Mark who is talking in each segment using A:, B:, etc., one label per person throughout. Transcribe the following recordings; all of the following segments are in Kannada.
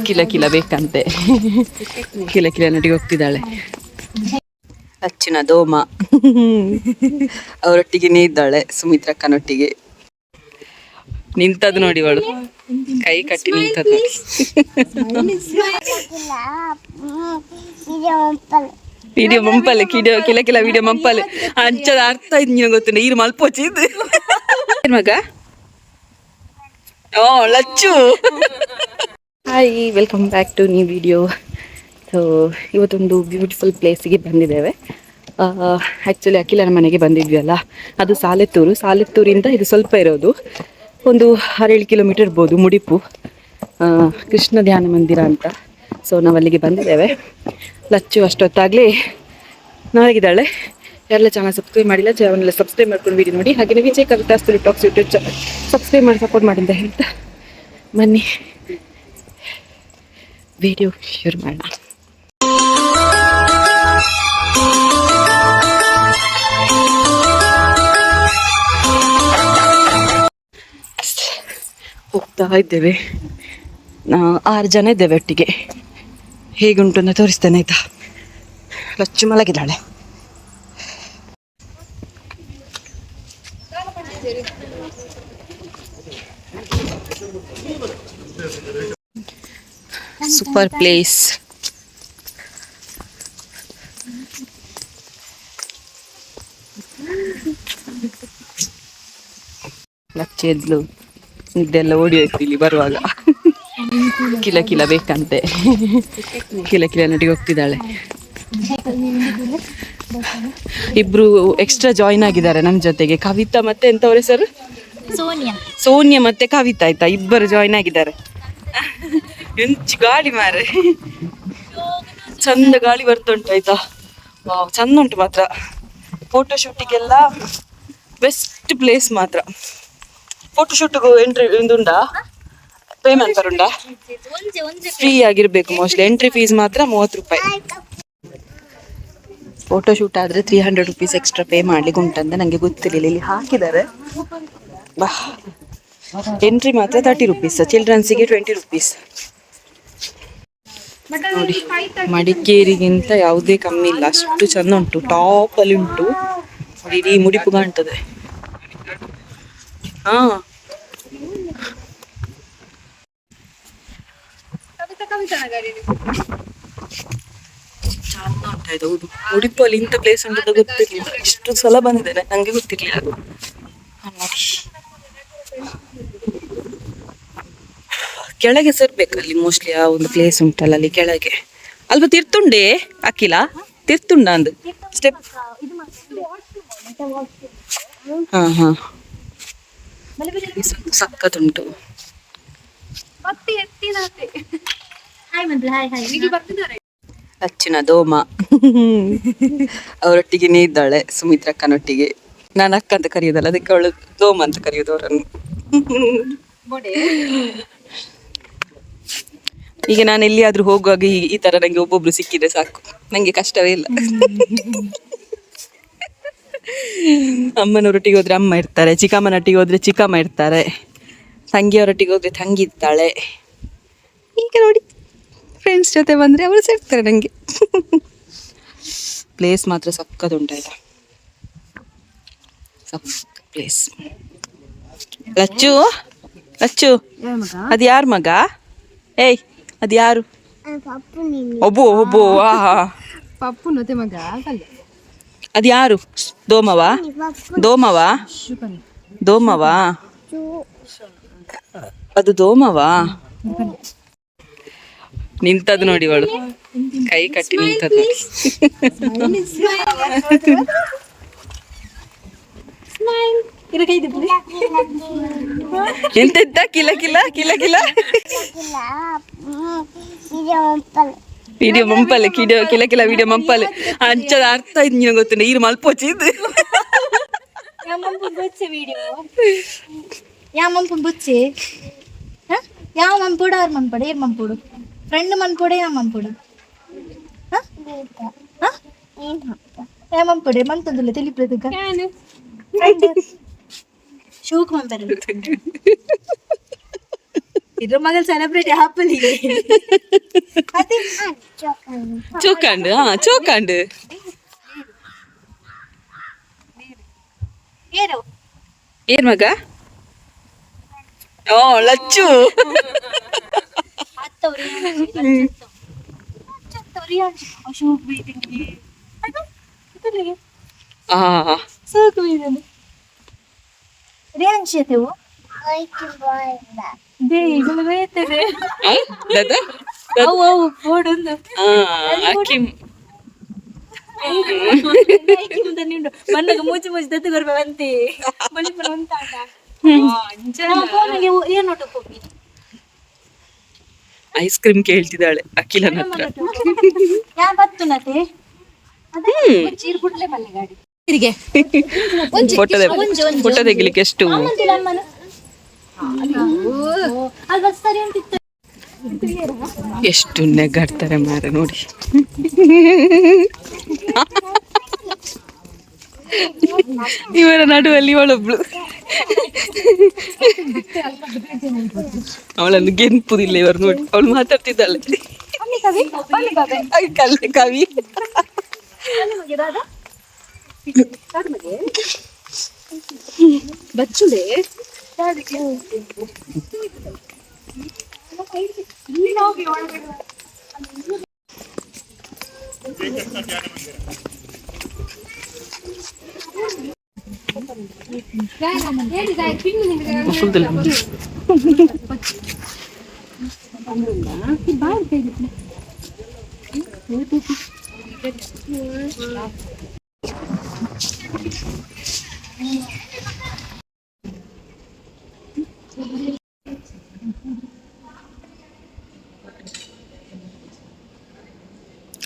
A: ಕಿಲ ಕಿಲ ಬೇಕಂತೆ. ಕಿಲ ಕಿಲ ನಟಿಗೆ ಹೋಗ್ತಿದ್ದಾಳೆ. ಅಚ್ಚಿನ ದೋಮ ಅವರೊಟ್ಟಿಗೆ ಇದ್ದಾಳೆ, ಸುಮಿತ್ರಕ್ಕನೊಟ್ಟಿಗೆ ನಿಂತದ್ದು ನೋಡಿ, ಅವಳು ಕೈ ಕಟ್ಟಿ ನಿಂತದ್ದು. ವಿಡಿಯೋ ಮಂಪಲೆ ಕಿಲ ಕಿಲ ವಿಡಿಯೋ ಮಂಪಲೆ ಅಂಚದ ಅರ್ಥ ಇದ್ ಗೊತ್ತಿಲ್ಲ. ನೀರು ಮಲ್ಪೋಚಿದ್ ಮಗ. ಓ Lachchu. Hi, welcome back to new video. So ಇವತ್ತೊಂದು ಬ್ಯೂಟಿಫುಲ್ ಪ್ಲೇಸಿಗೆ ಬಂದಿದ್ದೇವೆ. ಆ್ಯಕ್ಚುಲಿ ಅಖಿಲನ ಮನೆಗೆ ಬಂದಿದ್ವಿ ಅಲ್ಲ, ಅದು ಸಾಲೆತ್ತೂರಿಂದ ಇದು ಸ್ವಲ್ಪ ಇರೋದು, ಒಂದು 6-7 ಕಿಲೋಮೀಟರ್ ಇರ್ಬೋದು. ಮುಡಿಪು ಕೃಷ್ಣ ಧ್ಯಾನ ಮಂದಿರ ಅಂತ. ಸೊ ನಾವು ಅಲ್ಲಿಗೆ ಬಂದಿದ್ದೇವೆ. ಲಚ್ಚು ಅಷ್ಟೊತ್ತಾಗಲಿ ನಾವಾಗಿದ್ದಾಳೆ. ಯಾರೆಲ್ಲ ಚಾನಲ್ ಸಬ್ಸ್ಕ್ರೈಬ್ ಮಾಡಿಲ್ಲ, ಚಾನಲ್ ಸಬ್ಸ್ಕ್ರೈಬ್ ಮಾಡ್ಕೊಂಡು ವಿಡಿಯೋ ನೋಡಿ. ಹಾಗೆ Vijay Kavita story talks YouTube channel subscribe ಮಾಡಿ ಸಪೋರ್ಟ್ ಮಾಡಿ ಅಂತ ಹೇಳ್ತಾ ಬನ್ನಿ ವಿಡಿಯೋ ಶುರು ಮಾಡೋಣ. ಹೋಗ್ತಾ ಇದ್ದೇವೆ, 6 ಜನ ಇದ್ದೇವೆ ಒಟ್ಟಿಗೆ. ಹೇಗುಂಟು ಅಂತ ತೋರಿಸ್ತೇನೆ ಆಯ್ತಾ. ಲಚ್ಚು ಮಲಗಿದ್ದಾಳೆ. Super place. ಲಚ್ಚು ಎದ್ಲು, ಇದೆಲ್ಲ ಓಡಿ ಹೋಯ್ತು ಇಲ್ಲಿ ಬರುವಾಗ. ಕಿಲ ಕಿಲ ಬೇಕಂತೆ. ಕಿಲ ಕಿಲ ನಟಿಗೆ ಹೋಗ್ತಿದ್ದಾಳೆ. ಇಬ್ರು ಎಕ್ಸ್ಟ್ರಾ ಜಾಯಿನ್ ಆಗಿದ್ದಾರೆ ನಮ್ಮ ಜೊತೆಗೆ. ಕವಿತಾ ಮತ್ತೆ ಎಂತವ್ರ ಹೆಸರು? ಸೋನಿಯಾ ಮತ್ತೆ ಕವಿತಾ ಆಯ್ತಾ, ಇಬ್ಬರು ಜಾಯಿನ್ ಆಗಿದ್ದಾರೆ. ಎಂಚು ಗಾಳಿ ಮಾರೆ, ಚಂದ ಗಾಳಿ ಬರ್ತುಂಟು ಆಯ್ತಾ. ಚಂದ ಉಂಟು ಮಾತ್ರ. ಫೋಟೋ ಶೂಟಿಗೆಲ್ಲ ಬೆಸ್ಟ್ ಪ್ಲೇಸ್ ಮಾತ್ರ. ಫೋಟೋ ಶೂಟ್ಗೂ ಎಂಟ್ರಿ ಉಂಟಾ? ಪೇಮೆಂಟ್ ಬರುಂಡಾ? ಫ್ರೀ ಆಗಿರ್ಬೇಕು ಮೋಸ್ಟ್ಲಿ. ಎಂಟ್ರಿ ಫೀಸ್ ಮಾತ್ರ 30 ರೂಪಾಯಿ. ಫೋಟೋ ಶೂಟ್ ಆದ್ರೆ 300 ರುಪೀಸ್ ಎಕ್ಸ್ಟ್ರಾ ಪೇ ಮಾಡ್ಲಿಕ್ಕೆ ಉಂಟಂತ. ನಂಗೆ ಗೊತ್ತಿರಲಿಲ್ಲ, ಇಲ್ಲಿ ಹಾಕಿದ್ದಾರೆ. ಬಾ, ಎಂಟ್ರಿ ಮಾತ್ರ 30 ರುಪೀಸ್, ಚಿಲ್ಡ್ರನ್ಸಿಗೆ 20 ರುಪೀಸ್. ನೋಡಿ, ಮಡಿಕೇರಿಗಿಂತ ಯಾವುದೇ ಕಮ್ಮಿ ಇಲ್ಲ, ಅಷ್ಟು ಚಂದ ಉಂಟು. ಟಾಪ್ ಅಲ್ಲಿ ಉಂಟು ನೋಡಿ, ಇಡೀ ಮುಡಿಪು ಕಾಣ್ತದೆ. ಹಾ, ಚಂದ ಉಂಟಾಯ್ತು. ಹೌದು, ಉಡುಪಲ್ಲಿ ಇಂಥ ಪ್ಲೇಸ್ ಉಂಟು ಗೊತ್ತಿರ್ಲಿಲ್ಲ. ಇಷ್ಟು ಸಲ ಬಂದಿದ್ದೇನೆ, ನಂಗೆ ಗೊತ್ತಿರ್ಲಿಲ್ಲ. ನೋಡಿ, ಕೆಳಗೆ ಸೇರ್ಬೇಕಲ್ಲಿ ಮೋಸ್ಟ್ಲಿ. ಆ ಒಂದು ಪ್ಲೇಸ್ ಉಂಟಲ್ಲ ಅಲ್ಲಿ ಕೆಳಗೆ. ಅಲ್ಪ ತಿರ್ತುಂಡೆ ಅಖಿಲ, ತಿರ್ತುಂಡ ಅಂದ್ ಸ್ಟೆಪ್. ಹಾ ಹಾ, ಸಕ್ಕತ್ತುಂಟು. ಅಚ್ಚಿನ ದೋಮ ಅವರೊಟ್ಟಿಗೆ ಇದ್ದಾಳೆ, ಸುಮಿತ್ರಕ್ಕನೊಟ್ಟಿಗೆ. ನಾನು ಅಕ್ಕ ಅಂತ ಕರೆಯೋದಲ್ಲ, ಅದಕ್ಕೆ ಅವಳು ದೋಮ ಅಂತ ಕರೆಯೋದು ಅವರನ್ನು. ಈಗ ನಾನು ಎಲ್ಲಿಯಾದ್ರೂ ಹೋಗುವಾಗ ಈ ತರ ನಂಗೆ ಒಬ್ಬೊಬ್ರು ಸಿಕ್ಕಿದ್ರೆ ಸಾಕು, ನಂಗೆ ಕಷ್ಟವೇ ಇಲ್ಲ. ಅಮ್ಮನವರೊಟ್ಟಿಗೆ ಹೋದ್ರೆ ಅಮ್ಮ ಇರ್ತಾರೆ, ಚಿಕ್ಕಮ್ಮನೊಟ್ಟಿಗೆ ಹೋದ್ರೆ ಚಿಕ್ಕಮ್ಮ ಇರ್ತಾರೆ, ತಂಗಿಯವರೊಟ್ಟಿಗೆ ಹೋದ್ರೆ ತಂಗಿ ಇರ್ತಾಳೆ. ಈಗ ನೋಡಿ, ಫ್ರೆಂಡ್ಸ್ ಜೊತೆ ಬಂದ್ರೆ ಅವಳು ಸೇರ್ತಾರೆ ನಂಗೆ. ಪ್ಲೇಸ್ ಮಾತ್ರ ಸಕ್ಕತ್ ಉಂಟಾಯ್ತಾ, ಸಕ್ಕ ಪ್ಲೇಸ್. ಲಚ್ಚು, ಲಚ್ಚು, ಅದು ಯಾರ ಮಗ? ಏಯ್, ಅದು ಯಾರು? ಒಬ್ಬು ಒಬ್ಬು. ಪಪ್ಪು ನತೆ ಮಗ. ಅದು ಯಾರು? ದೋಮವಾ? ದೋಮವಾ? ದೋಮವಾ? ಅದು ದೋಮವಾ? ನಿಂತದ್ದು ನೋಡಿ, ಅವಳು ಕೈ ಕಟ್ಟಿ ನಿಂತದ್ದು. ಎಂತೆಂತ ಕಿಲ ಕಿಲ ಕಿಲ ಕಿಲ ವಿಡಿಯೋ ಮಂಪಲೆ ಕಿಲ ಕಿಲ ವಿಡಿಯೋ ಮಂಪಲೆ ಅಂಚದ ಅರ್ಥ ಇದ್ ಗೊತ್ತಿಲ್ಲ. ನೀರು ಮಲ್ಪೋಚಿದ್
B: ಯಾವ ಮಂಪುಡು ಯಾವ ಮಂಪುಡು ಅವ್ರ ಮಂಪಡು ಏರ್ ಮಂಪುಡು ಫ್ರೆಂಡ್ ಮಂಪುಡು ಯಾವ ಮಂಪುಡು ಯಾವ ಮಂಪುಡೆ ಮಂತಂದಿಲ್ಲ ತಿಳಿಪ್ರದಕ್ಕ ಫ್ರೆಂಡ್ ಶೂಕ್ ಮಂಪರು ಇದ್ರ ಮಗಲ್ ಸೆಲೆಬ್ರಿಟಿ ಹ್ಯಾಪಲಿ
A: ಚೋಕಂಡು ಚೋಕಂಡು
B: ಏನು
A: ಏನ್ ಮಗ ಓ ಲಚ್ಚು
B: ಸಾಕು ಇದನ್ನು ರಿಯಾನ್ಶಿಯತೆವು ಬೇಯ್ತದೆ ಅವು ಓಡೊಂದು ಮಣ್ಣಗ ಮೂಚಿ ಮೂಚಿ ದತ್ತು ಬರ್ಬೇವಂತೆ ಬಲಿಪುರ ಉಂಟಾಗ ಏನು ಹೋಗಿ
A: ಐಸ್ ಕ್ರೀಮ್ ಕೇಳ್ತಿದ್ದಾಳೆ ಅಖಿಲನ ಹತ್ರ
B: ಯಾ ಬತ್ತುನತೆ ಅದೇ ಚೀರ್ ಬಿಡ್ಲೆ ಬಲ್ಲೆ ಗಾಡಿ ತಿರಿಗೆ
A: ಫೋಟೋ ತೆಗಿಲಿಕ್ಕೆ ಎಷ್ಟು
B: ಅಲ್ಲಿ ಬಸ್ ಸರಿ ಅಂತಿತ್ತು
A: ಎಷ್ಟು ನೆಗಾಡ್ತಾರೆ ಮಾರ ನೋಡಿ ಇವರ ನಡುವಲ್ಲಿ ಇವಳೊಬ್ಳು ಅವಳನ್ನು ಗೆನ್ಪುದಿಲ್ಲ ಇವರು ನೋಡಿ ಅವಳು ಮಾತಾಡ್ತಿದ್ದಾಳೆ ಕಲ್ಲೆ ಕವಿ
B: ಬಚ್ಚುಡೆ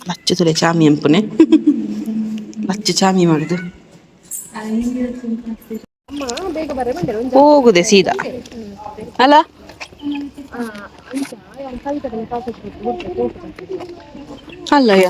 A: ಲಚ್ಚು ತುಲೆ ಚಾಮಿ ಎಂಪುನೆ ಲಚ್ಚು ಚಾಮಿ ಮಾಡುದು ಹೋಗುದೆ ಸೀದಾ ಅಲ್ಲ ಅಲ್ಲಯ್ಯ